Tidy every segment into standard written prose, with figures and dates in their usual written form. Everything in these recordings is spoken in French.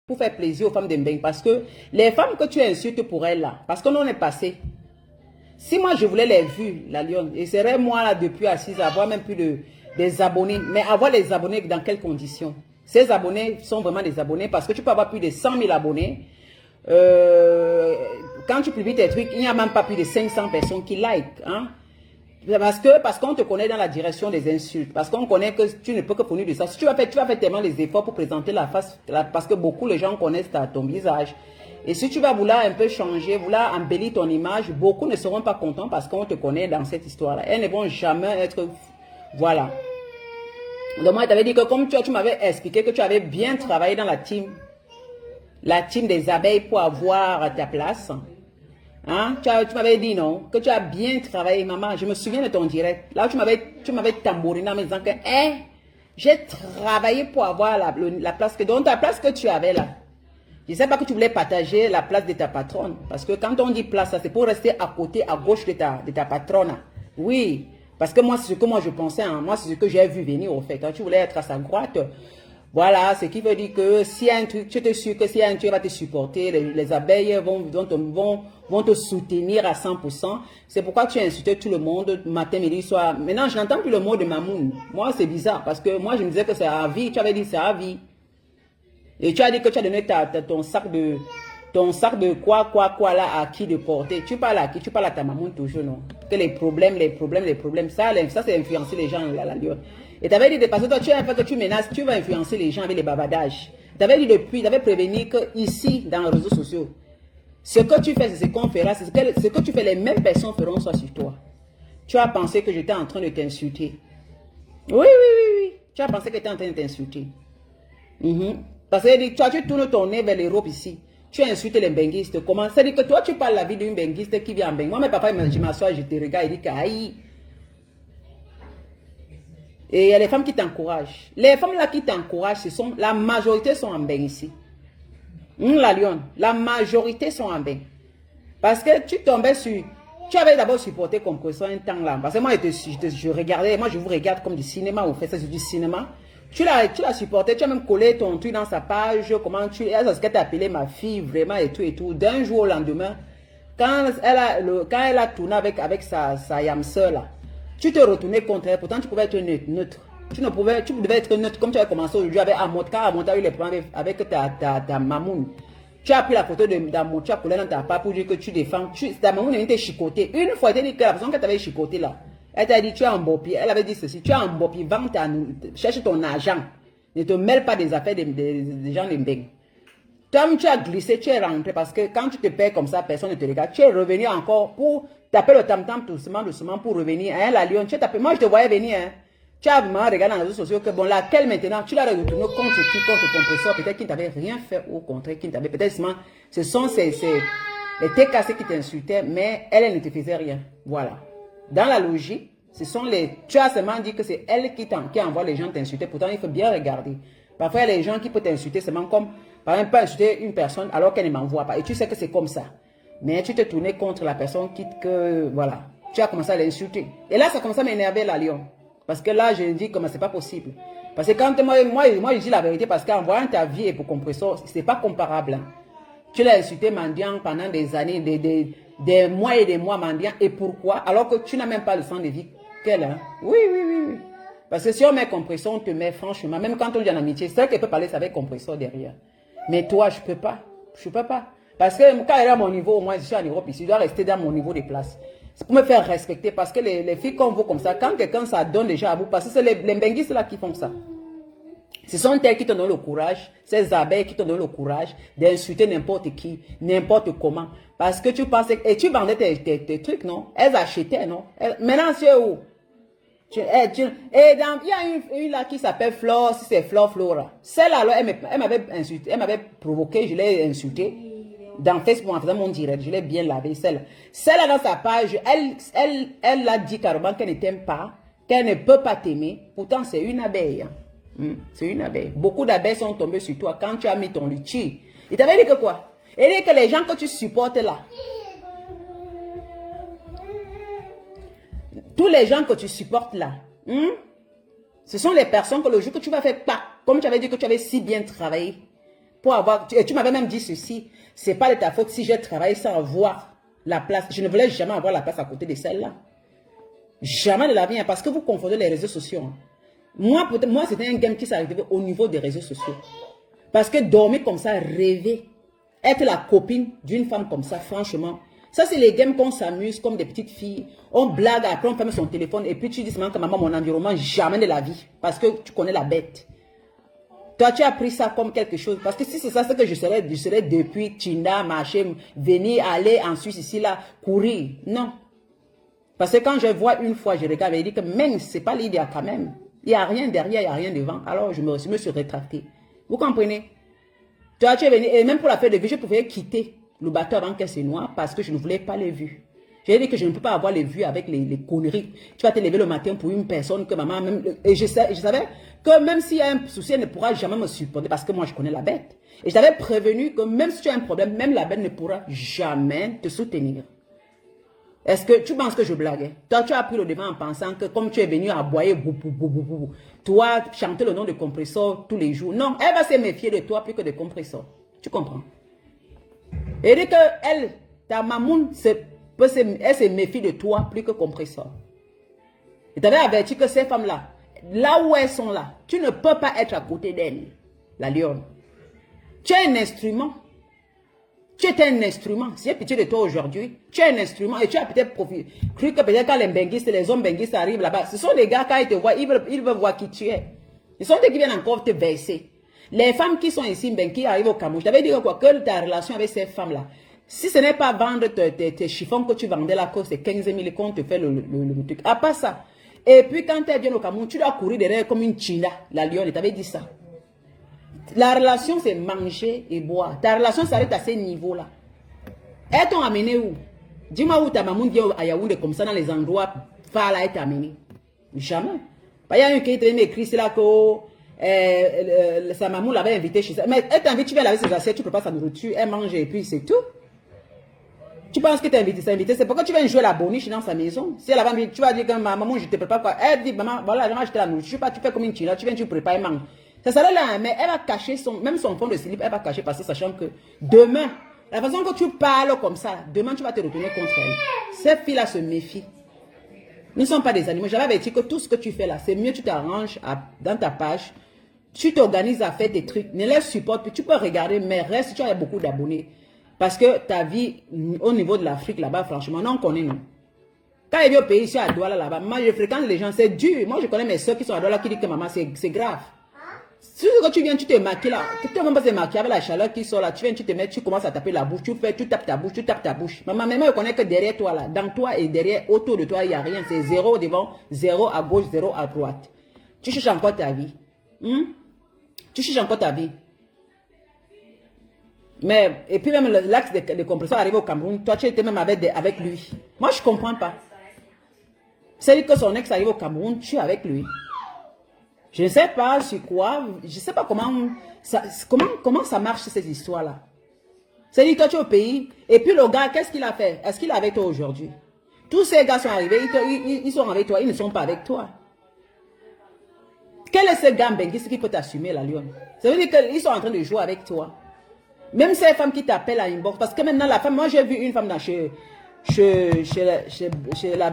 pour faire plaisir aux femmes de Mbeng. Parce que les femmes que tu insultes pour elles là, parce qu'on en est passé. Si moi je voulais les vues, la lionne, et serait moi là depuis assise à avoir même plus des abonnés. Mais avoir les abonnés dans quelles conditions? Ces abonnés sont vraiment des abonnés parce que tu peux avoir plus de 100 000 abonnés. Quand tu publies tes trucs, il n'y a même pas plus de 500 personnes qui like. Hein? Parce qu'on te connaît dans la direction des insultes. Parce qu'on connaît que tu ne peux que fournir de ça. Si tu vas faire tellement les efforts pour présenter la face, parce que beaucoup de gens connaissent ton visage. Et si tu vas vouloir un peu changer, vouloir embellir ton image, beaucoup ne seront pas contents parce qu'on te connaît dans cette histoire-là. Elles ne vont jamais être... Voilà. Donc moi, je t'avais dit que comme tu m'avais expliqué que tu avais bien travaillé dans la team des abeilles pour avoir ta place. Hein? Tu m'avais dit non, que tu as bien travaillé, maman. Je me souviens de ton direct. Là, tu m'avais tambouriné en me disant que j'ai travaillé pour avoir la place donc ta place que tu avais là. Je ne sais pas que tu voulais partager la place de ta patronne. Parce que quand on dit place, c'est pour rester à côté, à gauche de ta patronne. Oui. Parce que moi, c'est ce que je pensais. Hein. Moi, c'est ce que j'ai vu venir au fait. Hein. Tu voulais être à sa droite. Voilà, ce qui veut dire que si un truc, tu es sûr que si un truc va te supporter, les abeilles vont te soutenir à 100%. C'est pourquoi tu as insulté tout le monde, matin, midi, soir. Maintenant, je n'entends plus le mot de Mamoun. Moi, c'est bizarre parce que moi, je me disais que c'est à vie. Tu avais dit c'est à vie. Et tu as dit que tu as donné ton sac de quoi là à qui de porter. Tu parles à qui? Tu parles à ta Mamoun toujours, non? Que les problèmes. Ça c'est influencer les gens, la lionne. Et tu avais dit, parce que toi, que tu menaces, tu vas influencer les gens avec les bavadages. Tu avais dit depuis, tu avais prévenu que ici, dans les réseaux sociaux, ce que tu fais, c'est ce qu'on fera, ce que tu fais, les mêmes personnes feront ça sur toi. Tu as pensé que j'étais en train de t'insulter. Oui. Tu as pensé que j'étais en train de t'insulter. Parce que toi, tu tournes ton nez vers l'Europe ici. Tu insultes les benguistes. Comment? C'est-à-dire que toi, tu parles la vie d'une benguiste qui vient en Bengue. Moi, mes papas, je m'assois, je te regarde, il dit qu'aïe. Et il y a les femmes qui t'encouragent. Les femmes là qui t'encouragent, la majorité sont en bain ici. La lionne, la majorité sont en bain. Parce que tu tombais sur... Tu avais d'abord supporté comme ça un temps là. Parce que moi, je regardais, moi je vous regarde comme du cinéma, on fait ça, c'est du cinéma. Tu l'as supporté, tu as même collé ton truc dans sa page, comment tu... Est-ce que tu as appelé ma fille, vraiment, et tout. D'un jour au lendemain, quand elle a tourné avec sa yamseur là, tu te retournais contre elle, pourtant tu pouvais être neutre. Tu devais être neutre comme tu avais commencé aujourd'hui avec Amot. Quand Amot a eu les problèmes avec ta mamoun, tu as pris la photo d'Amot, tu as collé dans ta part pour dire que tu défends. Ta mamoun était chicotée. Une fois, elle t'a dit que la personne que tu avais chicoté là, elle t'a dit tu as un bopi. Elle avait dit ceci, tu as un bopi, cherche ton argent. Ne te mêle pas des affaires des gens de Mbeng. Toi, tu as glissé, tu es rentré parce que quand tu te perds comme ça, personne ne te regarde. Tu es revenu encore pour taper le tam-tam doucement pour revenir. Hein, la lionne, tu as tapé. Moi, je te voyais venir. Hein. Tu as vraiment regardé dans les réseaux sociaux que bon, laquelle maintenant, tu l'as retourné contre qui, contre ton compresseur. Peut-être qu'il ne t'avait rien fait au contraire, qu'il ne t'avait peut-être seulement. Ce sont les TKC qui t'insultaient, mais elle ne te faisait rien. Voilà. Dans la logique, ce sont les. Tu as seulement dit que c'est elle qui envoie les gens t'insulter. Pourtant, il faut bien regarder. Parfois, il y a les gens qui peuvent t'insulter seulement comme. Par exemple, pas insulter une personne alors qu'elle ne m'envoie pas. Et tu sais que c'est comme ça. Mais tu t'es tourné contre la personne voilà. Tu as commencé à l'insulter. Et là, ça commence à m'énerver, la lion. Parce que là, je dis que c'est pas possible. Parce que quand moi, je dis la vérité, parce qu'en voyant ta vie et pour compresseur, c'est pas comparable. Hein. Tu l'as insulté mendiant pendant des années, des mois et des mois mendiant. Et pourquoi? Alors que tu n'as même pas le sang de vie qu'elle. Hein. Oui. Parce que si on met compresseur, on te met franchement. Même quand on dit en amitié, c'est vrai qu'elle peut parler avec compresseur derrière. Mais toi, je peux pas. Je peux pas. Parce que quand elle est à mon niveau, au moins, je suis en Europe ici, je dois rester dans mon niveau de place. C'est pour me faire respecter. Parce que les filles comme vous, comme ça, quand quelqu'un ça donne déjà à vous, parce que c'est les benguistes là qui font ça. Ce sont elles qui te donnent le courage, ces abeilles qui te donnent le courage d'insulter n'importe qui, n'importe comment. Parce que tu pensais, et tu vendais tes trucs, non? Elles achetaient, non? Maintenant, c'est où? Et il y a une là qui s'appelle Flore, si c'est Flora. Celle-là, elle m'avait insulté, elle m'avait provoqué, je l'ai insulté. Dans Facebook, en faisant mon direct, je l'ai bien lavé, celle-là. Celle-là, dans sa page, elle a dit carrément qu'elle ne t'aime pas, qu'elle ne peut pas t'aimer. Pourtant, c'est une abeille. Hein. C'est une abeille. Beaucoup d'abeilles sont tombées sur toi quand tu as mis ton litchi. Il t'avait dit que quoi? Il dit que les gens que tu supportes là, tous les gens que tu supportes là, ce sont les personnes que le jour que tu vas faire pas, comme tu avais dit que tu avais si bien travaillé, pour avoir... Et tu m'avais même dit ceci, c'est pas de ta faute si j'ai travaillé sans avoir la place. Je ne voulais jamais avoir la place à côté de celle-là. Jamais de la vie, hein, parce que vous confondez les réseaux sociaux. Hein. Moi, c'était un game qui s'est arrivé au niveau des réseaux sociaux. Parce que dormir comme ça, rêver, être la copine d'une femme comme ça, franchement, ça c'est les games qu'on s'amuse comme des petites filles. On blague, après on ferme son téléphone et puis tu dis seulement que maman, mon environnement, jamais de la vie. Parce que tu connais la bête. Toi, tu as pris ça comme quelque chose. Parce que si c'est ça, c'est que je serais depuis Tinda, marcher, venir, aller en Suisse, ici, là, courir. Non. Parce que quand je vois une fois, je regarde et je dis que même, c'est pas l'idéal quand même. Il n'y a rien derrière, il n'y a rien devant. Alors, je me suis rétracté. Vous comprenez? Toi, tu es venu, et même pour la fête de vie, je pouvais quitter le bateau avant qu'elle se noie parce que je ne voulais pas les vues. J'ai dit que je ne peux pas avoir les vues avec les conneries. Tu vas te lever le matin pour une personne que maman même... Et je savais que même s'il y a un souci, elle ne pourra jamais me supporter parce que moi, je connais la bête. Et je t'avais prévenu que même si tu as un problème, même la bête ne pourra jamais te soutenir. Est-ce que tu penses que je blague? Toi, tu as pris le devant en pensant que comme tu es venu aboyer, toi, chanter le nom de compresseur tous les jours. Non, elle va se méfier de toi plus que de compresseur. Tu comprends? Et dit que elle, ta mamoun, elle se méfie de toi plus que compresseur. Je t'avais averti que ces femmes-là, là où elles sont là, tu ne peux pas être à côté d'elles, la lionne. Tu es un instrument. Tu es un instrument. Si j'ai pitié de toi aujourd'hui, tu es un instrument et tu as peut-être cru que peut-être quand les benguistes, les hommes benguistes arrivent là-bas, ce sont les gars quand ils te voient, ils veulent voir qui tu es. Ils sont ceux qui viennent encore te verser. Les femmes qui sont ici, ben, qui arrivent au Cameroun, je t'avais dit quoi, que ta relation avec ces femmes-là, si ce n'est pas vendre tes chiffons que tu vendais là, que c'est 15 000 qu'on te fait le truc. À part ça. Et puis quand tu viens au Cameroun, tu dois courir derrière comme une china, la lionne, je t'avais dit ça. La relation, c'est manger et boire. Ta relation s'arrête à ces niveaux-là. Elles t'ont amené où? Dis-moi où ta maman vient à Yaoundé comme ça dans les endroits phares là, elle t'a amené. Jamais. Il y a un qui t'a écrit, c'est là que sa maman l'avait invité chez elle. Mais elle t'invite, tu viens laver ses assiettes, tu prépares sa nourriture, elle mange et puis c'est tout. Tu penses que t'es invité, c'est pourquoi tu viens jouer la boniche dans sa maison. Si elle avait envie, tu vas dire que maman, je te prépare quoi. Elle dit, maman, voilà, j'ai acheté la nourriture, tu fais comme une china, tu viens, tu prépares, elle mange. Ça sera là, mais elle va cacher même son fond de slip, elle va cacher parce que sachant que demain, la façon que tu parles comme ça, demain tu vas te retourner contre elle. Ces filles-là se méfient. Nous ne sommes pas des animaux. J'avais averti que tout ce que tu fais là, c'est mieux tu t'arranges dans ta page, tu t'organises à faire tes trucs, ne les supporte plus, tu peux regarder, mais reste, tu as beaucoup d'abonnés. Parce que ta vie, au niveau de l'Afrique là-bas, franchement, non, on connaît, non. Quand il vient au pays, ici à Douala là-bas, moi je fréquente les gens, c'est dur. Moi je connais mes soeurs qui sont à Douala qui disent que maman, c'est grave. Si quand tu viens, tu te maquilles là, tu ne vas pas te maquiller avec la chaleur qui sort là, tu viens, tu te mets, tu commences à taper la bouche, tu tapes ta bouche, Maman, même je connais que derrière toi là, dans toi et derrière, autour de toi, il n'y a rien. C'est 0 devant, 0 à gauche, 0 à droite. Tu cherches encore ta vie. Tu cherches encore ta vie. Mais, et puis même l'axe de compresseur arrive au Cameroun, toi tu étais même avec lui. Moi je ne comprends pas. C'est-à-dire que son ex arrive au Cameroun, tu es avec lui. Je ne sais pas sur quoi, je ne sais pas comment ça marche ces histoires-là. C'est-à-dire que toi tu es au pays, et puis le gars, qu'est-ce qu'il a fait? Est-ce qu'il est avec toi aujourd'hui? Tous ces gars sont arrivés, ils sont avec toi, ils ne sont pas avec toi. Quel est ce gars benguiste qui peut t'assumer la lionne? Ça veut dire qu'ils sont en train de jouer avec toi. Même ces femmes qui t'appellent à inbox, parce que maintenant la femme, moi j'ai vu une femme dans chez la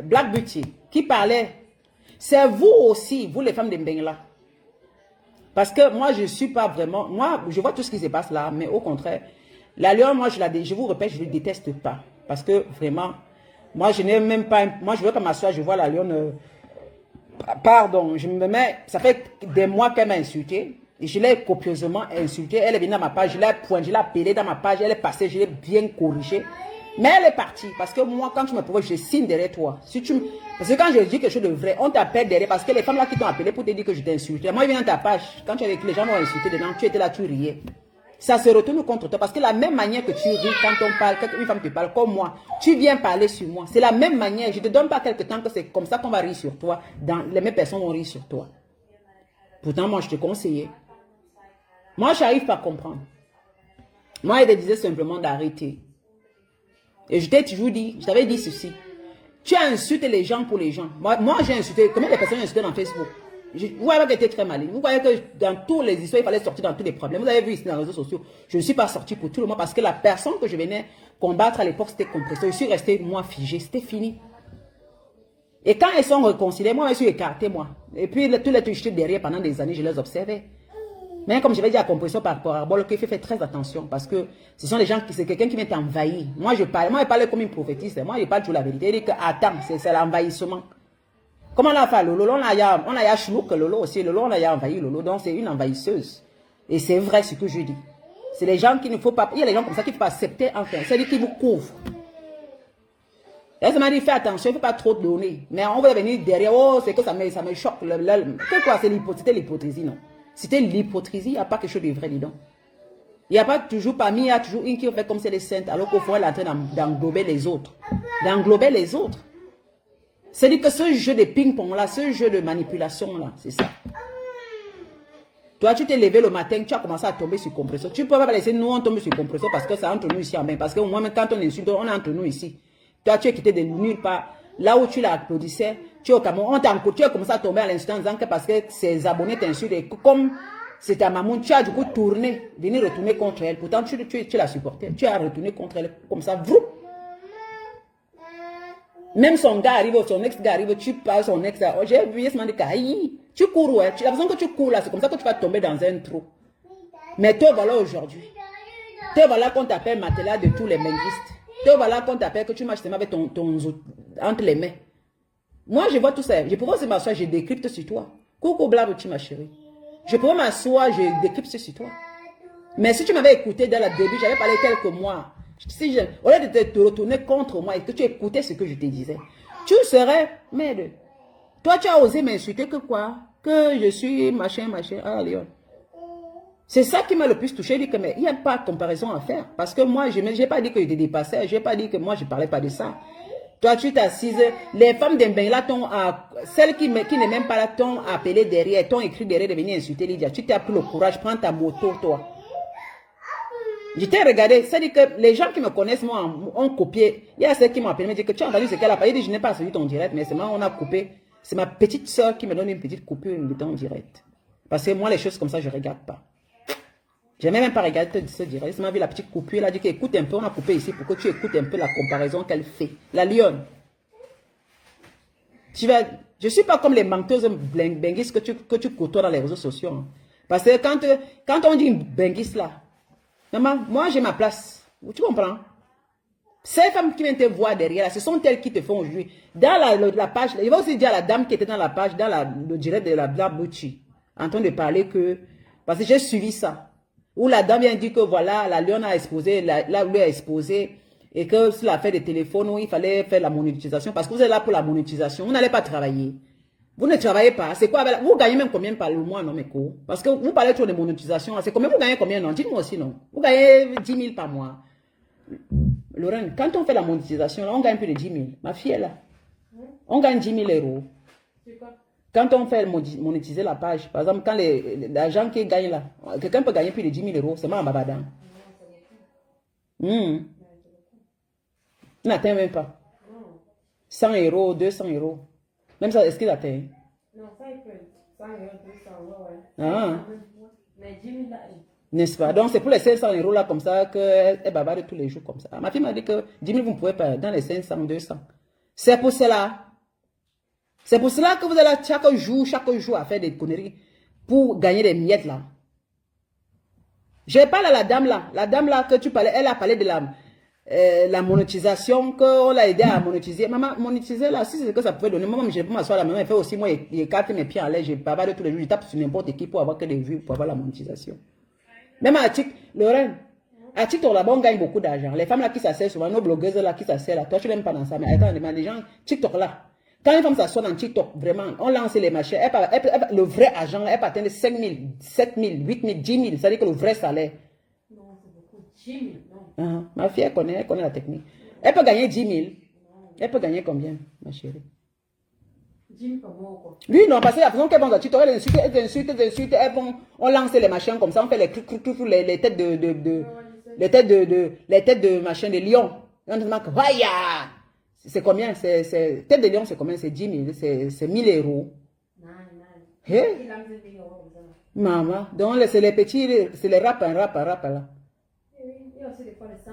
Black Beauty, qui parlait. C'est vous aussi, vous les femmes de Mbengla. Parce que moi, je ne suis pas vraiment... Moi, je vois tout ce qui se passe là, mais au contraire, la lionne, moi, je vous répète, je ne le déteste pas. Parce que vraiment, moi, je n'ai même pas... Moi, je veux pas m'asseoir, je vois la lionne... pardon, je me mets... Ça fait des mois qu'elle m'a insulté. Et je l'ai copieusement insultée. Elle est venue dans ma page, je l'ai pointé, je l'ai appelée dans ma page, elle est passée, je l'ai bien corrigée. Mais elle est partie. Parce que moi, quand tu me provoques, je signe derrière toi. Parce que quand je dis quelque chose de vrai, on t'appelle derrière. Parce que les femmes là qui t'ont appelé pour te dire que je t'ai insulté. Moi, je viens dans ta page. Quand tu as écrit, les gens m'ont insulté dedans. Tu étais là, tu riais. Ça se retourne contre toi. Parce que la même manière que tu ris quand on parle, quand une femme te parle comme moi, tu viens parler sur moi. C'est la même manière. Je ne te donne pas quelque temps que c'est comme ça qu'on va rire sur toi. Les mêmes personnes vont rire sur toi. Pourtant, moi, je te conseillais. Moi, je n'arrive pas à comprendre. Moi, je te disais simplement d'arrêter. Et je t'ai toujours dit, je t'avais dit ceci. Tu as insulté les gens pour les gens. Moi j'ai insulté, combien de personnes ont insulté dans Facebook? Vous voyez que j'étais très maligne. Vous voyez que dans toutes les histoires, il fallait sortir dans tous les problèmes. Vous avez vu ici dans les réseaux sociaux, je ne suis pas sorti pour tout le monde parce que la personne que je venais combattre à l'époque, c'était Compressor. Je suis resté, moi, figé. C'était fini. Et quand ils sont réconciliés, moi, je suis écarté, moi. Et puis, tous les trucs derrière, pendant des années, je les observais. Mais comme je vais dire à Compressor par rapport à Bolo, qu'il faut faire très attention parce que ce sont les gens qui, c'est quelqu'un qui vient t'envahir. Moi, je parle comme une prophétiste. Moi, je parle toujours la vérité. Je dis que, attends, c'est l'envahissement. Comment on a fait Lolo? On a chlouk Lolo aussi. Lolo, on a envahi Lolo. Donc, c'est une envahisseuse. Et c'est vrai ce que je dis. C'est les gens qu'il ne faut pas... Il y a des gens comme ça qu'il ne faut pas accepter enfin. C'est-à-dire qu'ils vous couvrent. Elle m'a dit, fais attention, il ne faut pas trop donner. Mais on va venir derrière. Oh, c'est que ça me choque. C'est quoi? C'était l'hypocrisie, non? C'était l'hypocrisie. Il n'y a pas quelque chose de vrai dedans. Il n'y a pas toujours parmi, il y a toujours une qui fait comme c'est les saintes. Alors qu'au fond, elle est en train d'englober les autres. D'englober les autres. C'est-à-dire que ce jeu de ping-pong là, ce jeu de manipulation là, c'est ça. Toi, tu t'es levé le matin, tu as commencé à tomber sur Compressor. Tu ne peux pas laisser nous on tombe sur Compressor parce que c'est entre nous ici en main. Parce que moi, même quand on insulte, on est entre nous ici. Toi, tu es quitté de nulle part. Là où tu l'applaudissais, tu es au Cameroun, tu as commencé à tomber à l'instant en disant que parce que ses abonnés t'insultent. Et comme c'est ta maman, tu as du coup tourné, venir retourner contre elle. Pourtant, tu la supportais. Tu as retourné contre elle comme ça. Vrou. Même son gars arrive, son ex-gars arrive, tu parles son ex. Oh, j'ai vu, il se dit que tu cours, ouais. Tu as besoin que tu cours là, c'est comme ça que tu vas tomber dans un trou. Mais toi, voilà aujourd'hui. Toi, voilà qu'on t'appelle matelas de tous les mengistes. Toi, voilà qu'on t'appelle que tu marches avec ton entre les mains. Moi, je vois tout ça. Je pourrais aussi m'asseoir, je décrypte sur toi. Coucou, blabouti, ma chérie. Je pourrais m'asseoir, je décrypte sur toi. Mais si tu m'avais écouté dès le début, j'avais parlé quelques mois. Si au lieu de te retourner contre moi et que tu écoutais ce que je te disais, tu serais, merde. Toi, tu as osé m'insulter que quoi? Que je suis machin. Ah, Léon. C'est ça qui m'a le plus touché. Il n'y a pas de comparaison à faire. Parce que moi, je n'ai pas dit que je te dépassais. Je n'ai pas dit que moi, je ne parlais pas de ça. Toi, tu t'assises. Les femmes d'Embengla celles qui n'est même pas là, t'ont appelé derrière, t'ont écrit derrière de venir insulter Lydia. Tu t'as pris le courage, prends ta moto, toi. Je t'ai regardé, c'est-à-dire que les gens qui me connaissent, moi, ont copié. Il y a ceux qui m'ont appelé, me dit que tu as entendu ce qu'elle a parlé. Je n'ai pas suivi ton direct, mais c'est moi, on a coupé. C'est ma petite soeur qui me donne une petite coupure de ton direct. Parce que moi, les choses comme ça, je ne regarde pas. Je n'ai même pas regardé ce direct. Elle m'a vu la petite coupure, elle a dit qu'écoute un peu, on a coupé ici pour que tu écoutes un peu la comparaison qu'elle fait. La lionne. Je ne suis pas comme les menteuses benguistes que tu côtoies dans les réseaux sociaux. Hein. Parce que quand on dit une benguiste là, maman, moi j'ai ma place. Tu comprends? Ces femmes qui viennent te voir derrière, là, ce sont elles qui te font aujourd'hui. Dans la page, il va aussi dire à la dame qui était dans la page, dans le direct de la Bouchi, en train de parler que, parce que j'ai suivi ça, où la dame vient dire que voilà, la lionne a exposé, là où elle a exposé, et que sur l'affaire des téléphones, où il fallait faire la monétisation, parce que vous êtes là pour la monétisation, vous n'allez pas travailler. Vous ne travaillez pas. C'est quoi? Vous gagnez même combien par le mois, non, mes co? Parce que vous parlez trop de monétisation. C'est combien? Vous gagnez combien, non? Dites-moi aussi, non? Vous gagnez 10 000 par mois. Lorraine, quand on fait la monétisation, là, on gagne plus de 10 000. Ma fille est là. On gagne 10 000 euros. Quand on fait monétiser la page, par exemple, quand l'argent qui gagne là, quelqu'un peut gagner plus de 10 000 euros, c'est moi en Babadan. Il n'atteint même pas. 100 euros, 200 euros. Même ça, est-ce qu'il atteint? Non, ça il peut. 100 euros, 200 euros, ouais. Ah. Mais 10 000 là. N'est-ce pas? Donc, c'est pour les 500 euros là, comme ça, qu'elle bavarde tous les jours comme ça. Ma fille m'a dit que 10 000, vous ne pouvez pas, dans les 500, 200. C'est pour cela. C'est pour cela que vous êtes là chaque jour à faire des conneries pour gagner des miettes là. Je parle à la dame là que tu parlais, elle a parlé de la monétisation, qu'on l'a aidé à monétiser. Maman, monétiser là, si c'est ce que ça pouvait donner, moi, je peux m'asseoir là, maman, elle fait aussi, moi, j'écarte mes pieds en l'air, je bavarde tous les jours, je tape sur n'importe qui pour avoir que des vues, pour avoir la monétisation. Même à TikTok, Lorraine, à TikTok là-bas, on gagne beaucoup d'argent. Les femmes là qui s'asseyent souvent, nos blogueuses là qui s'asseyent là, toi tu n'aimes pas dans ça, mais attends, les gens, TikTok là, quand une femme s'assoit dans TikTok, vraiment, on lance les machins, le vrai argent, elle peut atteindre 5 000, 7 000, 8 000, 10 000, c'est-à-dire que le vrai salaire. Non, c'est beaucoup. 10 000, non. Ma fille, elle connaît la technique. Elle peut gagner 10 000. Elle peut gagner combien, ma chérie? 10 000 par mois, quoi. Lui, non, parce que la façon qu'elle vend dans TikTok, elle insulte, on lance les machins comme ça, on fait les têtes les têtes de machin de lion. Et on demande, vaya! C'est combien? Tête de lion, c'est combien? C'est 10 000, c'est 1 000 euros. Hé, Il a mis des euros comme ça. maman. Donc, c'est les petits, c'est les rap là. Oui, il y a aussi des fois les 100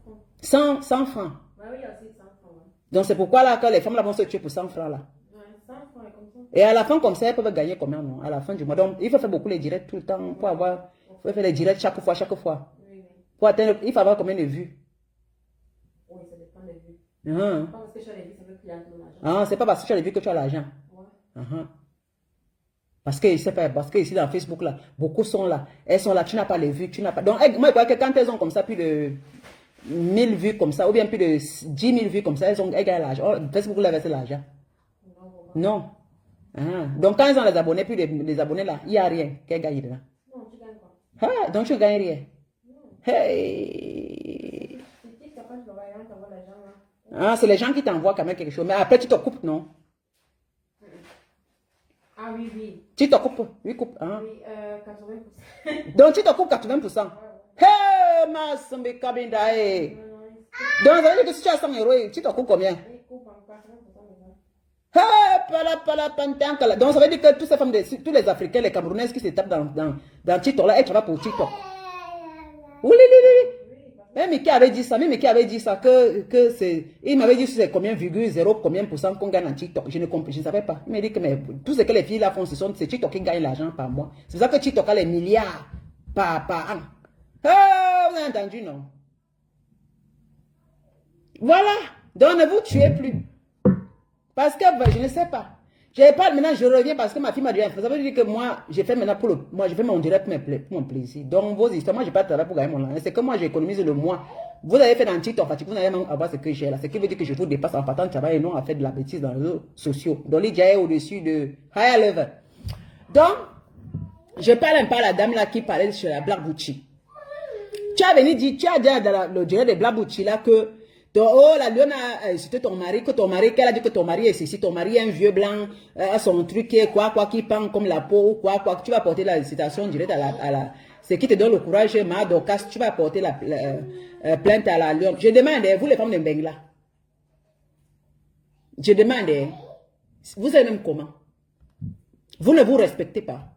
francs. 100 francs. Oui, il y a aussi 100 francs. Ouais. Donc, c'est pourquoi là, que les femmes là vont se tuer pour 100 francs là. Ouais, 100 francs et comme ça. Et à la fin, comme ça, elles peuvent gagner combien, non? À la fin du mois. Donc, il faut faire beaucoup les directs tout le temps pour avoir. Il faut faire les directs chaque fois. Oui, oui. Pour atteindre, il faut avoir combien de vues? Oui, ça dépend des vues. Ah, Pas parce que je les vues, ça veut qu'il y a de l'argent. ah, c'est pas parce que tu as vu que tu as l'argent. Ouais. Ah. Parce que, c'est pas, parce que ici dans Facebook là, beaucoup sont là. Elles sont là, tu n'as pas les vues, tu n'as pas. Donc, moi, je crois que quand elles ont comme ça plus de 1000 vues comme ça, ou bien plus de 10 000 vues comme ça, elles gagnent l'argent. Oh, Facebook leur verse l'argent. Non. Ah. Donc, quand elles ont les abonnés, plus les abonnés là, il n'y a rien qu'elles gagnent dedans. Non, tu gagnes quoi? Ah, donc tu gagnes rien. Non. Hey. Si tu es capable de regarder, tu envoies l'argent là. Ah, c'est les gens qui t'envoient quand même quelque chose. Mais après, tu te coupes, non? Ah oui, oui. Tu te coupes. Oui, coupe. Ah. Oui, 80%. Donc, tu te coupes 80%. Hey, ma sambe kabinda, hey. Donc, ça veut dire que si tu as 100 euros, tu te coupes combien? Il coupe en 80% de ça. Hey, pantankala. Donc, ça veut dire que toutes ces femmes, tous les Africains, les Camerounaises qui se tapent dans TikTok là, elles travaillent pour TikTok. Oui, oui, oui. Même qui avait dit ça, que c'est. Il m'avait dit c'est combien, virgule 0, combien % qu'on gagne en TikTok. Je ne savais pas. Il m'a dit que mais, tout ce que les filles là font, c'est TikTok qui gagne l'argent par mois. C'est ça que TikTok a les milliards par an. Oh, vous avez entendu, non? Voilà. Donc ne vous tuez plus. Parce que je ne sais pas. Je parle maintenant, je reviens parce que ma fille m'a dit, ça veut dire que moi, j'ai fait maintenant moi, je fais mon direct pour mon plaisir. Donc, vos histoires, moi, je n'ai pas de travail pour gagner mon argent. C'est que moi, j'économise le mois. Vous avez fait dans TikTok, vous n'allez même avoir ce que j'ai là. Ce qui veut dire que je vous dépasse en partant de travail et non à faire de la bêtise dans les réseaux sociaux. Donc, les est au-dessus de higher level. Donc, je parle un peu à la dame là qui parlait sur la Black Gucci. Tu as venu dire, tu as dit dans le direct de Black Gucci là que oh, la lionne a insulté ton mari, qu'elle a dit que ton mari est ceci, ton mari est un vieux blanc, a son truc qui est quoi, qui pend comme la peau, quoi, tu vas porter la citation directe à la, ce qui te donne le courage, ma Dorcas, tu vas porter la plainte à la lionne. Je demande, vous les femmes de Mbengla, je demande, vous êtes même comment? Vous ne vous respectez pas.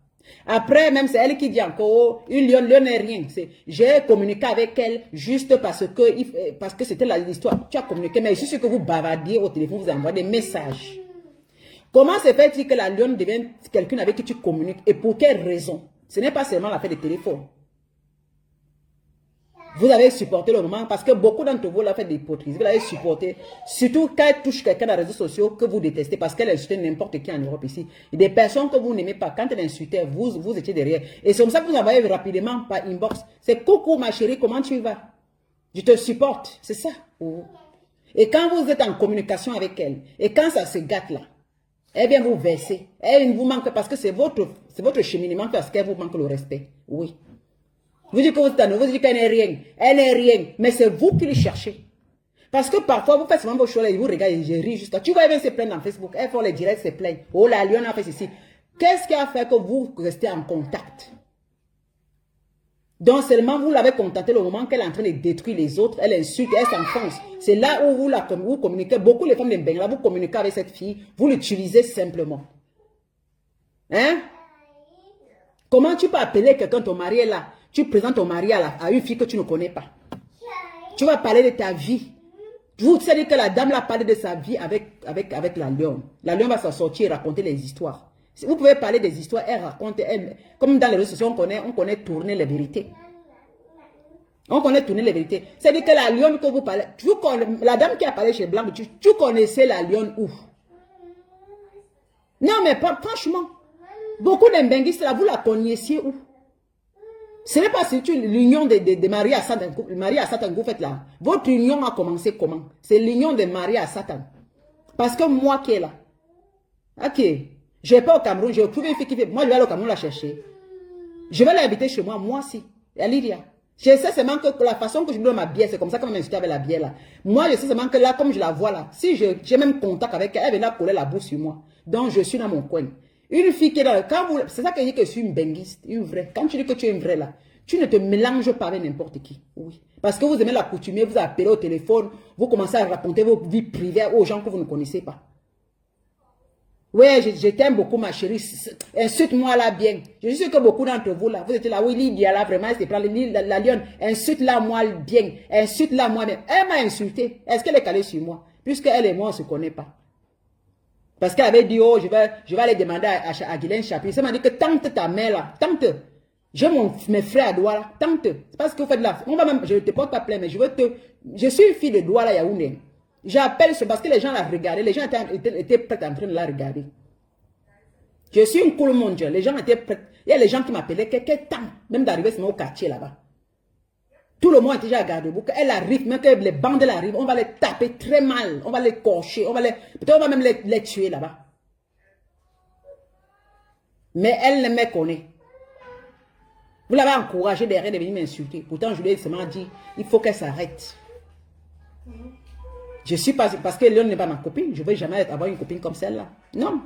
Après, même c'est elle qui dit encore, une lionne n'est rien. J'ai communiqué avec elle juste parce que c'était l'histoire. Tu as communiqué, mais je suis sûr que vous bavardiez au téléphone, vous envoyez des messages. Comment se fait-il que la lionne devient quelqu'un avec qui tu communiques? Et pour quelle raison? Ce n'est pas seulement l'affaire de téléphone. Vous avez supporté le moment parce que beaucoup d'entre vous l'ont fait des hypocrisies. Vous l'avez supporté. Surtout quand elle touche quelqu'un dans les réseaux sociaux que vous détestez parce qu'elle insultait n'importe qui en Europe ici. Et des personnes que vous n'aimez pas, quand elle insultait, vous étiez derrière. Et c'est comme ça que vous envoyez rapidement par inbox. C'est coucou ma chérie, comment tu vas? Je te supporte. C'est ça. Et quand vous êtes en communication avec elle, et quand ça se gâte là, elle vient vous verser. Elle vous manque parce que c'est votre cheminement parce qu'elle vous manque le respect. Oui. Vous dites que vous êtes à nous, vous dites qu'elle n'est rien. Elle n'est rien. Mais c'est vous qui le cherchez. Parce que parfois, vous faites souvent vos choses et vous regardez et je ris juste là. Tu vois, elle vient se plaindre dans Facebook. Elle fait les directs, se plaignent. Oh, la lionne a fait ceci. Qu'est-ce qui a fait que vous restez en contact? Donc, seulement vous l'avez contacté le moment qu'elle est en train de détruire les autres. Elle insulte, elle s'enfonce. C'est là où vous communiquez. Beaucoup les femmes de Mbengla, vous communiquez avec cette fille. Vous l'utilisez simplement. Hein? Comment tu peux appeler quelqu'un, ton mari est là? Tu présentes ton mari à une fille que tu ne connais pas. Tu vas parler de ta vie. Vous savez que la dame l'a parlé de sa vie avec la lionne. La lionne va s'en sortir et raconter les histoires. Vous pouvez parler des histoires, elle raconte, comme dans les réseaux sociaux, on connaît tourner les vérités. On connaît tourner les vérités. C'est-à-dire que la lionne que vous parlez, la dame qui a parlé chez Blanc, tu connaissais la lionne où? Non, mais franchement, beaucoup d'Mbenguistes là, vous la connaissiez où? Ce n'est pas si l'union de Marie à Satan, que vous faites là. Votre union a commencé comment? C'est l'union de Marie à Satan. Parce que moi qui est là. Ok. Je ne vais pas au Cameroun. J'ai trouvé une fille qui fait. Moi, je vais aller au Cameroun la chercher. Je vais l'inviter chez moi. Moi aussi. Lydia. Je sais seulement que la façon que je donne ma bière, c'est comme ça qu'on m'a insulté avec la bière là. Moi, je sais seulement que là, comme je la vois là, si j'ai même contact avec elle, elle vient coller la bouche sur moi. Donc, je suis dans mon coin. Une fille qui est là, c'est ça que je dis que je suis une benguiste, une vraie. Quand tu dis que tu es une vraie là, tu ne te mélanges pas avec n'importe qui. Oui. Parce que vous aimez la coutumier, vous appelez au téléphone, vous commencez à raconter vos vies privées aux gens que vous ne connaissez pas. Ouais, je t'aime beaucoup, ma chérie. Insulte-moi là bien. Je suis sûr que beaucoup d'entre vous là, vous êtes là, oui, Lydia là, vraiment, c'est prendre la lionne. Insulte-la moi bien. Insulte-la moi bien. Elle m'a insulté. Est-ce qu'elle est calée sur moi? Puisqu'elle et moi, on ne se connaît pas. Parce qu'elle avait dit, oh, je vais aller demander à Guylaine Chapuis. Ça m'a dit que tente ta mère là, tente. J'ai mes frères à Douala, tente. C'est pas ce que vous faites là. On va même, je ne te porte pas plainte, mais je suis une fille de Douala Yaoundé. J'appelle ce parce que les gens la regardaient, les gens étaient prêts en train de la regarder. Je suis une cool mondiale, les gens étaient prêts. Il y a les gens qui m'appelaient, quel temps, même d'arriver au quartier là-bas. Tout le monde était déjà à garde-bouc. Elle arrive, même que les bandes arrivent, on va les taper très mal, on va les cocher, peut-être on va même les tuer là-bas. Mais elle ne me connaît. Vous l'avez encouragée derrière de venir m'insulter. Pourtant, je lui ai seulement dit, il faut qu'elle s'arrête. Je suis pas, parce que Léon n'est pas ma copine, je ne veux jamais avoir une copine comme celle-là. Non.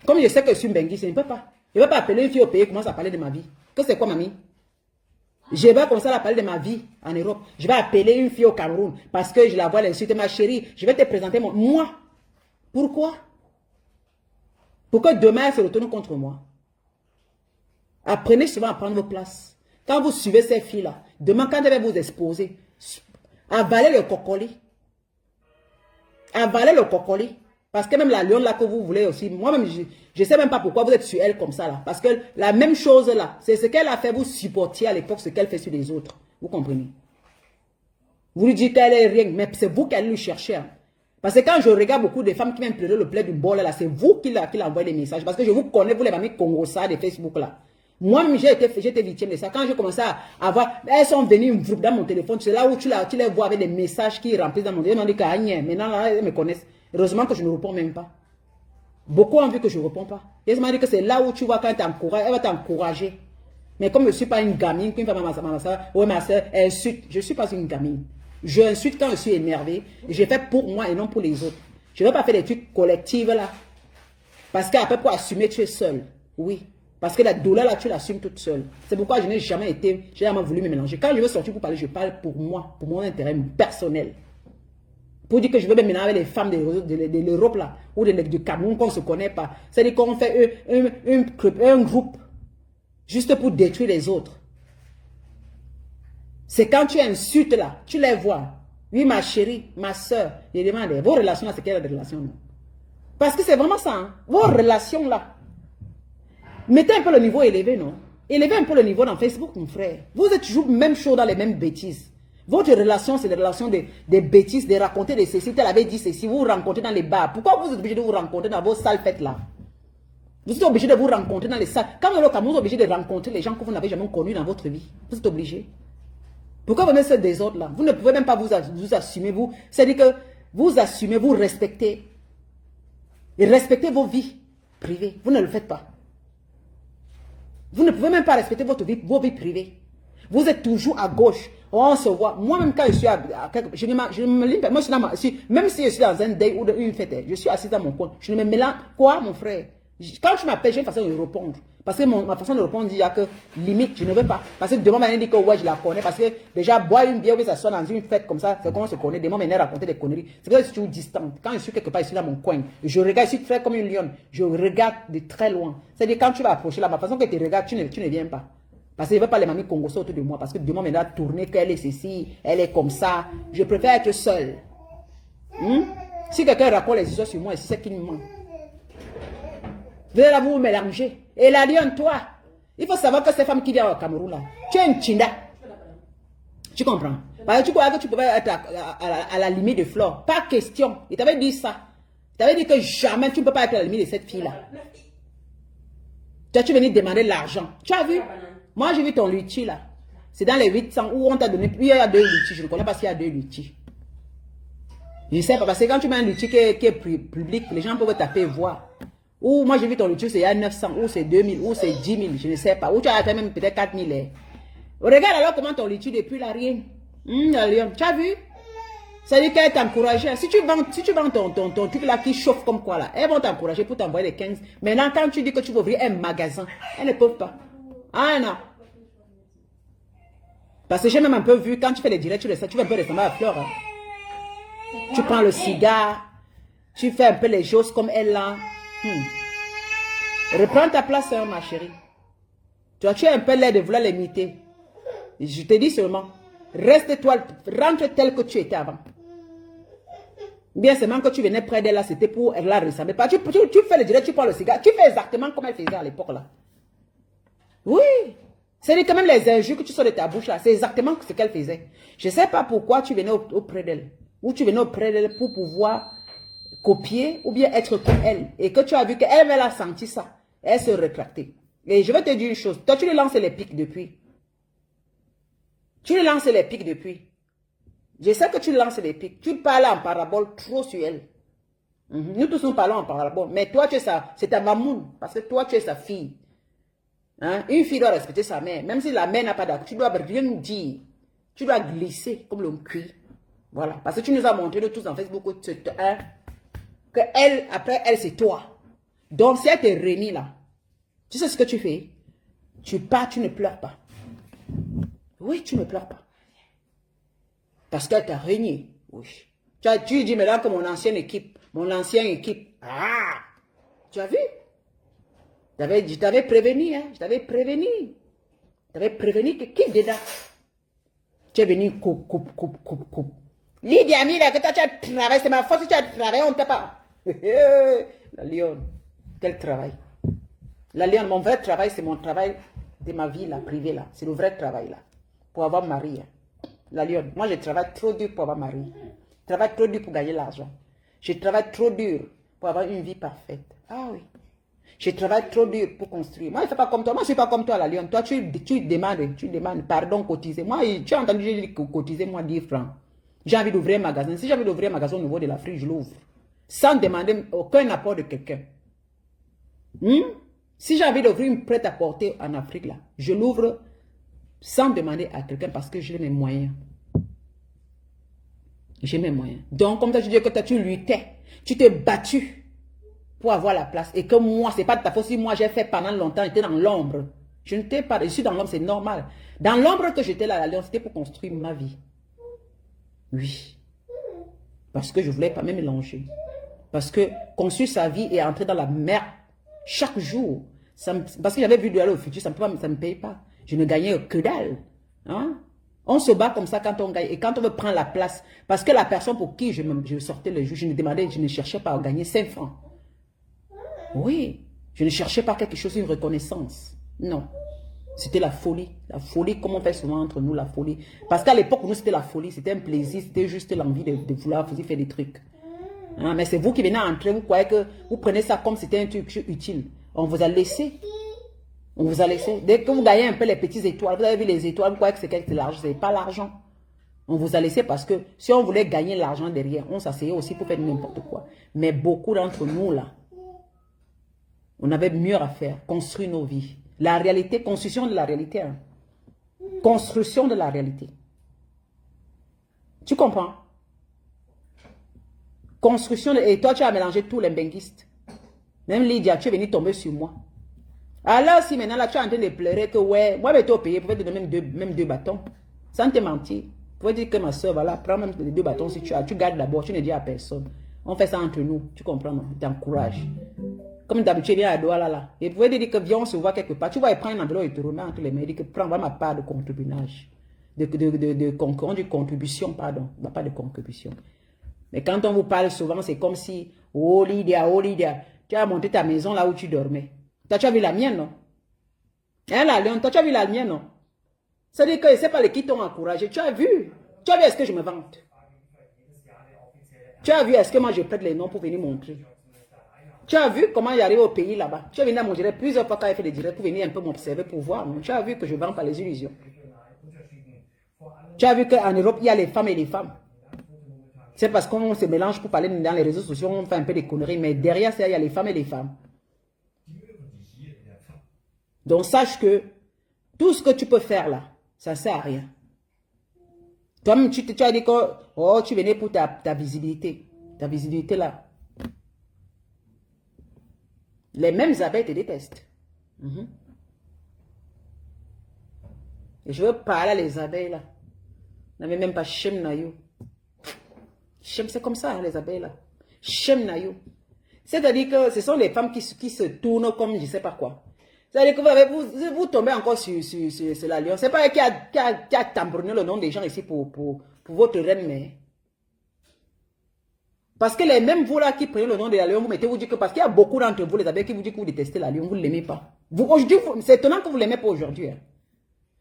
Comme je sais que je suis Bengi, je ne peux pas. Je ne vais pas appeler une fille au pays et commencer à parler de ma vie. Que c'est quoi, mamie? Je vais commencer à parler de ma vie en Europe. Je vais appeler une fille au Cameroun parce que je la vois l'insulter, ma chérie. Je vais te présenter moi. Pourquoi? Pour que demain, elle se retourne contre moi. Apprenez souvent à prendre vos places. Quand vous suivez ces filles-là, demain, quand elles vont vous exposer, avalez le cocoli. Avalez le cocoli. Parce que même la lionne là que vous voulez aussi, moi-même, je ne sais même pas pourquoi vous êtes sur elle comme ça là. Parce que la même chose là, c'est ce qu'elle a fait, vous supportiez à l'époque ce qu'elle fait sur les autres. Vous comprenez? Vous lui dites qu'elle est rien, mais c'est vous qui allez lui chercher. Hein. Parce que quand je regarde beaucoup de femmes qui viennent pleurer le plaid du bol là, c'est vous qui l'envoyez des messages. Parce que je vous connais, vous les mamies Congo ça de Facebook là. Moi-même, j'ai été victime de ça. Quand j'ai commencé à avoir, elles sont venues dans mon téléphone, c'est là où tu les vois avec des messages qui remplissent dans mon téléphone. Ils m'ont dit maintenant là, elles me connaissent. Heureusement que je ne réponds même pas. Beaucoup ont vu que je ne réponds pas. Elles m'ont dit que c'est là où tu vois quand elle va t'encourager. Mais comme je ne suis pas une gamine, qu'une femme ma soeur, ouais ma soeur, elle insulte. Je ne suis pas une gamine. Je insulte quand je suis énervée. J'ai fait pour moi et non pour les autres. Je ne vais pas faire des trucs collectifs là. Parce qu'après pour assumer, tu es seule. Oui. Parce que la douleur là, tu l'assumes toute seule. C'est pourquoi je n'ai jamais voulu me mélanger. Quand je veux sortir pour parler, je parle pour moi, pour mon intérêt personnel. Pour dire que je veux me mélanger avec les femmes de l'Europe là, ou du Cameroun qu'on ne se connaît pas. C'est-à-dire qu'on fait un groupe juste pour détruire les autres. C'est quand tu insultes là, tu les vois. Oui, ma chérie, ma soeur, je demande, vos relations là, c'est quelle relation là? Parce que c'est vraiment ça, hein? Vos relations là. Mettez un peu le niveau élevé, non? Élevez un peu le niveau dans Facebook, mon frère. Vous êtes toujours même chaud dans les mêmes bêtises. Votre relation, c'est des relations des bêtises, de raconter des ceci. Elle avait dit ceci, vous vous rencontrez dans les bars. Pourquoi vous êtes obligé de vous rencontrer dans vos sales fêtes là? Vous êtes obligé de vous rencontrer dans les salles. Quand vous êtes au Cameroun, vous êtes obligé de rencontrer les gens que vous n'avez jamais connus dans votre vie. Vous êtes obligé. Pourquoi vous mettez ce désordre là? Vous ne pouvez même pas vous assumer, vous. C'est-à-dire que vous assumez, vous respectez. Et respectez vos vies privées. Vous ne le faites pas. Vous ne pouvez même pas respecter vos vies privées. Vous êtes toujours à gauche. On se voit. Moi-même, quand je suis je ne me limite pas. Moi, même si je suis dans un day ou une fête, je suis assis dans mon coin. Je ne me mélange. Quoi, mon frère? Quand tu m'appelles, j'ai une façon de répondre. Parce que ma façon de répondre dit que limite, je ne veux pas. Parce que demain, on dit que ouais, je la connais. Parce que déjà, boire une bière, oui, ça soit dans une fête comme ça, c'est comment on se connaît. Demain, on raconter des conneries. C'est que je suis toujours distante. Quand je suis quelque part, je suis dans mon coin. Je regarde, je suis très comme une lionne. Je regarde de très loin. C'est-à-dire, quand tu vas approcher là, ma façon que tu regardes, tu ne viens pas. Parce que je ne veux pas les mamies congolaises autour de moi. Parce que demain, on va tourner qu'elle est ceci, elle est comme ça. Je préfère être seule. Si quelqu'un raconte les histoires sur moi, c'est qu'il me ment. Vous allez vous mélanger. Et la lionne, toi, il faut savoir que ces femmes qui viennent au Cameroun là, tu es une Tchinda. Tu comprends? Parce que tu crois que tu pouvais être à la limite de Flore. Pas question. Il t'avait dit ça. Il t'avait dit que jamais tu ne peux pas être à la limite de cette fille là. Tu es venu demander l'argent. Tu as vu? Moi j'ai vu ton lutti là. C'est dans les 800 où on t'a donné. Il y a 2 luttis. Je ne connais pas s'il y a 2 luttis. Je ne sais pas. Parce que quand tu mets un lutti qui est public, les gens peuvent taper et voir. Ou moi j'ai vu ton lutti, c'est il y a 900, ou c'est 2000, ou c'est 10 000, je ne sais pas. Ou tu as fait même peut-être 4 000. Regarde alors comment ton lutti depuis la rien. Tu as vu? Ça dit qu'elle t'encourage. Si tu vends ton truc là qui chauffe comme quoi là, elles vont t'encourager pour t'envoyer les 15. Maintenant quand tu dis que tu veux ouvrir un magasin, elles ne peuvent pas. Ah non. Parce que j'ai même un peu vu, quand tu fais les directs, tu fais un peu ressembler à Flore. Tu prends le cigare. Tu fais un peu les choses comme elle là. Reprends ta place, hein, ma chérie. Tu as un peu l'air de vouloir l'imiter. Je te dis seulement, reste toi, rentre tel que tu étais avant. Bien seulement que tu venais près d'elle là, c'était pour la ressembler. Tu fais le direct, tu prends le cigare, tu fais exactement comme elle faisait à l'époque là. Oui. C'est quand même les injures que tu sors de ta bouche là, c'est exactement ce qu'elle faisait. Je ne sais pas pourquoi tu venais auprès d'elle. Ou tu venais auprès d'elle pour pouvoir copier ou bien être comme elle. Et que tu as vu qu'elle a senti ça. Elle se rétractait. Et je vais te dire une chose. Toi, tu lui lances les pics depuis. Tu lui lances les pics depuis. Je sais que tu lances les pics. Tu parles en parabole trop sur elle. Nous tous nous parlons en parabole. Mais toi, tu es c'est ta mamoune. Parce que toi, tu es sa fille. Hein? Une fille doit respecter sa mère. Même si la mère n'a pas d'accord, tu dois rien dire. Tu dois glisser comme le cuir. Voilà. Parce que tu nous as montré de tous dans Facebook que elle, après elle, c'est toi. Donc, si elle te renie là, tu sais ce que tu fais? Tu pars, tu ne pleures pas. Oui, tu ne pleures pas. Parce qu'elle t'a renié. Oui. Tu dis maintenant que mon ancienne équipe, ah! Tu as vu? Je t'avais prévenu, hein? Je t'avais prévenu. Je t'avais prévenu que qui dedans? Tu es venu coupe. Lydia, mira, que toi tu as travaillé, c'est ma faute si tu as travaillé, on ne t'a pas. La lionne, quel travail. La lionne, mon vrai travail, c'est mon travail de ma vie, là, privée, là. C'est le vrai travail, là. Pour avoir mari. Hein. La lionne, moi, je travaille trop dur pour avoir mari. Je travaille trop dur pour gagner l'argent. Je travaille trop dur pour avoir une vie parfaite. Ah oui. Je travaille trop dur pour construire. Moi, je ne fais pas comme toi. Moi, je ne suis pas comme toi, la lionne. Toi, tu demandes, pardon, cotiser. Moi, tu as entendu, j'ai dit cotiser, moi, 10 francs. J'ai envie d'ouvrir un magasin. Si j'ai envie d'ouvrir un magasin au niveau de l'Afrique, je l'ouvre. Sans demander aucun apport de quelqu'un. Si j'ai envie d'ouvrir une prêt-à-porter en Afrique, là, je l'ouvre sans demander à quelqu'un parce que j'ai mes moyens. J'ai mes moyens. Donc, comme ça, je dis que toi, tu luttais. Tu t'es battu pour avoir la place. Et que moi, ce n'est pas de ta faute si moi, j'ai fait pendant longtemps, j'étais dans l'ombre. Je n'étais pas, je suis dans l'ombre, c'est normal. Dans l'ombre que j'étais là, c'était pour construire ma vie. Oui. Parce que je ne voulais pas me mélanger. Parce que construire sa vie et entrer dans la merde chaque jour, parce que j'avais vu de aller au futur, ça ne me paye pas. Je ne gagnais que dalle. Hein? On se bat comme ça quand on gagne. Et quand on veut prendre la place, parce que la personne pour qui je sortais le jour, je ne cherchais pas à gagner 5 francs. Oui, je ne cherchais pas quelque chose, une reconnaissance. Non. C'était la folie. La folie, comme on fait souvent entre nous, la folie. Parce qu'à l'époque, nous, c'était la folie. C'était un plaisir. C'était juste l'envie de vouloir faire des trucs. Hein, mais c'est vous qui venez entrer. Vous croyez que vous prenez ça comme c'était un truc utile. On vous a laissé. On vous a laissé. Dès que vous gagnez un peu les petites étoiles, vous avez vu les étoiles, vous croyez que c'est l'argent. Ce n'est pas l'argent. On vous a laissé parce que si on voulait gagner l'argent derrière, on s'asseyait aussi pour faire n'importe quoi. Mais beaucoup d'entre nous, là, on avait mieux à faire, construire nos vies. La réalité, construction de la réalité. Hein. Construction de la réalité. Tu comprends? Construction de... Et toi, tu as mélangé tous les benguistes. Même Lydia, tu es venu tomber sur moi. Alors, si maintenant, là, tu es en train de pleurer que, ouais, moi, je vais te payer, je vais te donner même deux bâtons. Sans te mentir. Tu peux dire que ma soeur, voilà, prends même les 2 bâtons si tu as. Tu gardes d'abord, tu ne dis à personne. On fait ça entre nous. Tu comprends, non? T'encourages. Comme d'habitude, il vient à Douala là. Et vous pouvez dire que viens, on se voit quelque part. Tu vas y prendre un enveloppe et te remettre entre les mains. Il dit que prends ma part de contribution. De contribution, pardon. Pas de contribution. Mais quand on vous parle souvent, c'est comme si, oh Lydia, tu as monté ta maison là où tu dormais. Toi, tu as vu la mienne, non? Hein, la Léon, toi, tu as vu la mienne, non? Ça veut dire que ce n'est pas les qui t'ont encouragé. Tu as vu? Tu as vu, est-ce que je me vante? Tu as vu, est-ce que moi je prête les noms pour venir montrer? Tu as vu comment j'arrive au pays là-bas? Tu as venu à mon direct plusieurs fois quand il fait des directs pour venir un peu m'observer pour voir. Non? Tu as vu que je ne vends pas les illusions. Tu as vu qu'en Europe, il y a les femmes et les femmes. C'est parce qu'on se mélange pour parler dans les réseaux sociaux, on fait un peu des conneries, mais derrière ça, il y a les femmes et les femmes. Donc sache que tout ce que tu peux faire là, ça ne sert à rien. Toi-même, tu as dit que oh, tu venais pour ta visibilité. Ta visibilité là. Les mêmes abeilles te détestent. Et je veux parler à les abeilles là. N'avez même pas Shem Nayou. Shem, c'est comme ça, hein, les abeilles là. Shem na yo. C'est-à-dire que ce sont les femmes qui se tournent comme je ne sais pas quoi. C'est-à-dire que vous tombez encore sur la lion. C'est pas elle qui a tambourné le nom des gens ici pour votre reine, mais... Parce que les mêmes vous là qui prenez le nom de la lion, vous mettez, vous dites que parce qu'il y a beaucoup d'entre vous, les abeilles, qui vous disent que vous détestez la lion, vous ne l'aimez pas. Aujourd'hui, c'est étonnant que vous ne l'aimez pas aujourd'hui. Hein.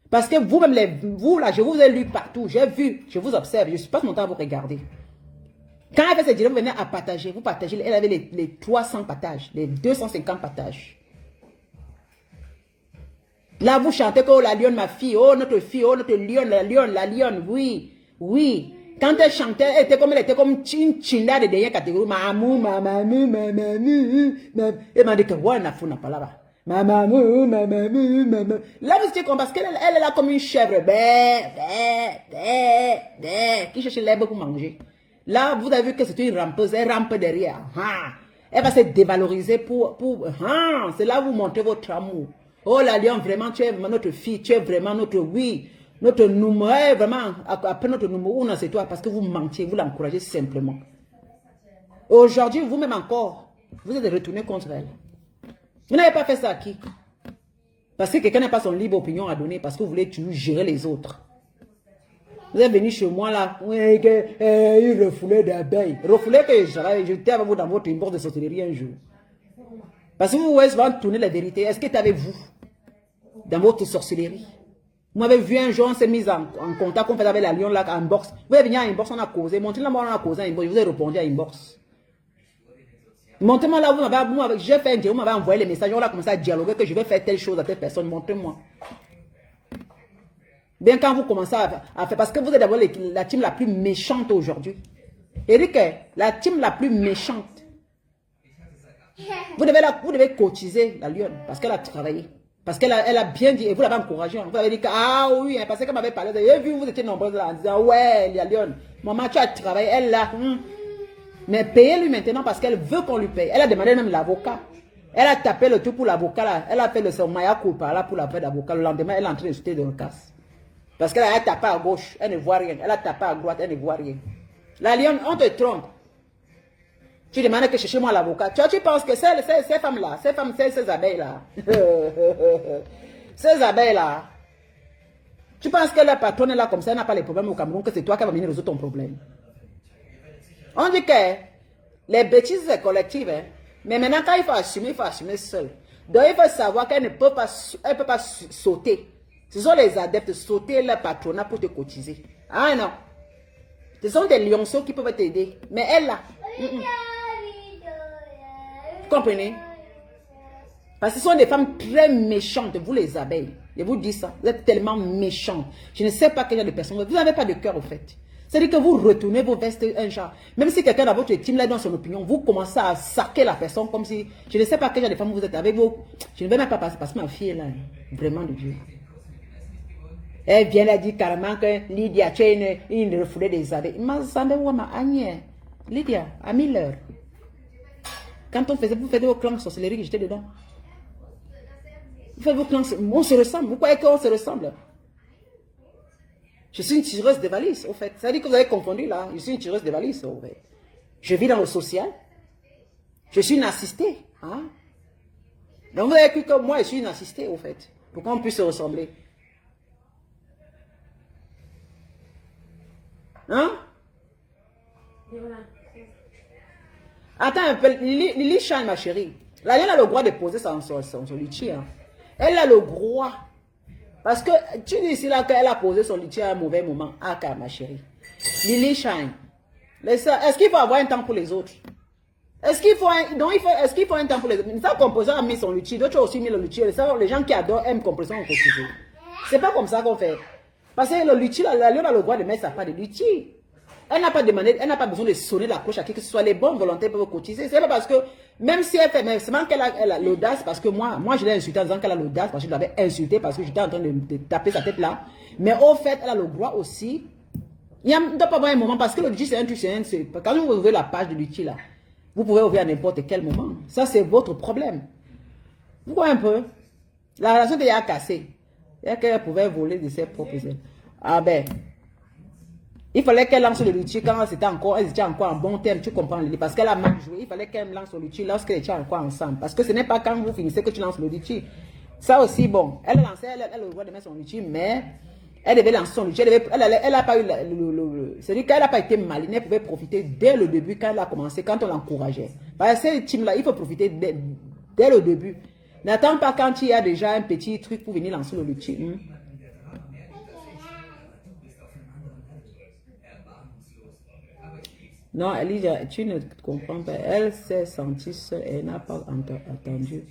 Parce que vous-même, vous là, je vous ai lu partout, j'ai vu, je vous observe, je passe mon temps à vous regarder. Quand elle fait ses direct, vous venez à partager, vous partagez, elle avait les 300 partages, les 250 partages. Là, vous chantez que oh, la lionne, ma fille, oh, notre lionne, la lionne, oui, oui. Quand elle chantait, elle était comme une chinda de dernière catégorie. Mamou, mamamou, mamamou, mamamou. Elle m'a dit que, ouais, n'a pas là-bas. Mamamou, mamamou, mamamou. Là, vous étiez comme, parce qu'elle est là comme une chèvre. Qui cherche l'herbe pour manger. Là, vous avez vu que c'est une rampeuse. Elle rampe derrière. Elle va se dévaloriser c'est là où vous montrez votre amour. Oh, la lion, vraiment, tu es notre fille. Tu es vraiment notre oui. Notre numéro, vraiment, après notre numéro, non, c'est toi, parce que vous mentiez, vous l'encouragez simplement. Aujourd'hui, vous-même encore, vous êtes retourné contre elle. Vous n'avez pas fait ça à qui? Parce que quelqu'un n'a pas son libre opinion à donner, parce que vous voulez toujours gérer les autres. Vous êtes venu chez moi là, oui, il refoulait d'abeilles. Refoulait que j'étais avec vous dans votre inbox de sorcellerie un jour. Parce que vous voulez souvent tourner la vérité. Est-ce que tu avec vous dans votre sorcellerie? Vous m'avez vu un jour, on s'est mis en contact, on fait avec la lion là, en box. Vous êtes venu à inbox, on a causé. Montrez-moi, on a causé en inbox. Vous avez répondu à inbox. Montrez-moi là, j'ai fait un dialogue, vous m'avez envoyé les messages, on a commencé à dialoguer que je vais faire telle chose à telle personne. Montrez-moi. Bien quand vous commencez à faire, parce que vous êtes d'abord la team la plus méchante aujourd'hui. Eric, la team la plus méchante. Vous devez cotiser la lionne parce qu'elle a travaillé. Parce qu'elle a bien dit, et vous l'avez encouragé. Vous avez dit que, ah oui, parce qu'elle m'avait parlé, j'ai vu, vous étiez nombreux là, en disant, ouais, la lionne, maman, tu as travaillé, elle là. Mais payez-lui maintenant parce qu'elle veut qu'on lui paye. Elle a demandé même l'avocat. Elle a tapé le truc pour l'avocat là. Elle a fait le maya culpa là pour la paix d'avocat. Le lendemain, elle est en train de sauter dans le casse. Parce qu'elle a tapé à gauche, elle ne voit rien. Elle a tapé à droite, elle ne voit rien. La lionne, on te trompe. Tu demandes que cherchez-moi l'avocat. Tu penses que ces femmes-là, ces abeilles-là, ces abeilles-là, tu penses que la patronne est là comme ça, elle n'a pas les problèmes au Cameroun, que c'est toi qui vas venir résoudre ton problème. On dit que les bêtises c'est collectif, hein? Mais maintenant quand il faut assumer seul. Donc il faut savoir qu'elle ne peut pas, sauter. Ce sont les adeptes sauter le patronat pour te cotiser. Ah non. Ce sont des lionceaux qui peuvent t'aider. Mais elle là. Vous comprenez? Parce que ce sont des femmes très méchantes, vous les abeilles. Je vous dis ça, vous êtes tellement méchantes. Je ne sais pas quel genre de personne. Vous n'avez pas de cœur au fait. C'est-à-dire que vous retournez vos vestes un genre. Même si quelqu'un dans votre team là dans son opinion, vous commencez à saquer la personne comme si... Je ne sais pas quel genre de femme vous êtes avec vous. Je ne vais même pas passer parce que ma fille est là. Vraiment de Dieu. Elle vient elle dit carrément que Lydia, tu es une refoulée des abeilles. Lydia, à 1000 heures. Quand vous faisiez vos clans de sorcellerie, j'étais dedans. Vous faites vos clans, on se ressemble. Vous croyez qu'on se ressemble? Je suis une tireuse de valises, au fait. Ça veut dire que vous avez confondu là. Je suis une tireuse de valises, au fait. Je vis dans le social. Je suis une assistée. Hein? Donc vous avez cru que moi, je suis une assistée, au fait. Pour qu'on puisse se ressembler. Hein? Attends un peu, Lily Shine, ma chérie. La lionne a le droit de poser son litchi. Hein. Elle a le droit. Parce que tu dis ici là qu'elle a posé son litchi à un mauvais moment. Ah, car ma chérie. Lily Shine. Est-ce qu'il faut avoir un temps pour les autres? Est-ce qu'il faut un temps pour les autres? Ça, composant a mis son litchi. D'autres ont aussi mis le litchi. Les gens qui adorent aiment composant en cotisé. C'est pas comme ça qu'on fait. Parce que le litchi, la lionne a le droit de mettre sa part de litchi. Elle n'a pas demandé, elle n'a pas besoin de sonner la cloche à qui que ce soit. Les bonnes volontés peuvent cotiser. C'est pas parce que, même si elle fait, mais c'est même qu'elle a l'audace, parce que moi je l'ai insulté en disant qu'elle a l'audace, parce que je l'avais insulté, parce que j'étais en train de taper sa tête là. Mais au fait, elle a le droit aussi. Il ne doit pas avoir un moment, parce que le litchi c'est un truc, quand vous ouvrez la page de litchi là, vous pouvez ouvrir à n'importe quel moment. Ça, c'est votre problème. Vous voyez un peu? La relation était cassée. C'est qu'elle pouvait voler de ses propres ailes. Ah ben. Il fallait qu'elle lance le Luthier quand elles étaient encore en bon terme, tu comprends, Lily, parce qu'elle a mal joué. Il fallait qu'elle lance le Luthier lorsqu'elle était encore ensemble. Parce que ce n'est pas quand vous finissez que tu lances le Luthier. Ça aussi, bon, elle a lancé, elle a le droit de mettre son Luthier, mais elle devait lancer son Luthier. Elle n'a pas eu c'est-à-dire qu'elle n'a pas été maline, elle pouvait profiter dès le début quand elle a commencé, quand on l'encourageait. Parce que cette team-là, il faut profiter dès le début. N'attends pas quand il y a déjà un petit truc pour venir lancer le Luthier. Non, Elijah, tu ne comprends pas. Elle s'est sentie seule, elle n'a pas attendu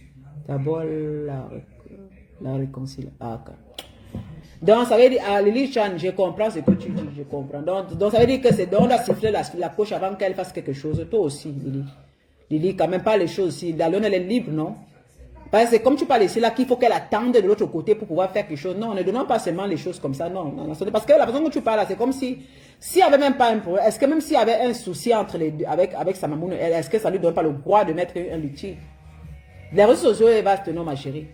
d'abord la réconciliation. Ah, donc, ça veut dire, Lily Chan, je comprends ce que tu dis, je comprends. Donc ça veut dire que c'est donc on a sifflé la coche avant qu'elle fasse quelque chose. Toi aussi, Lily. Lily, quand même pas les choses aussi. La lune, elle est libre, non? Parce que c'est comme tu parles ici, là, qu'il faut qu'elle attende de l'autre côté pour pouvoir faire quelque chose. Non, ne donnons pas seulement les choses comme ça, non. Parce que la façon que tu parles là, c'est comme si, s'il n'y avait même pas un problème, est-ce que même s'il y avait un souci entre les deux, avec sa maman, est-ce que ça lui donne pas le droit de mettre un luthier? Les réseaux sociaux est vaste, non, ma chérie.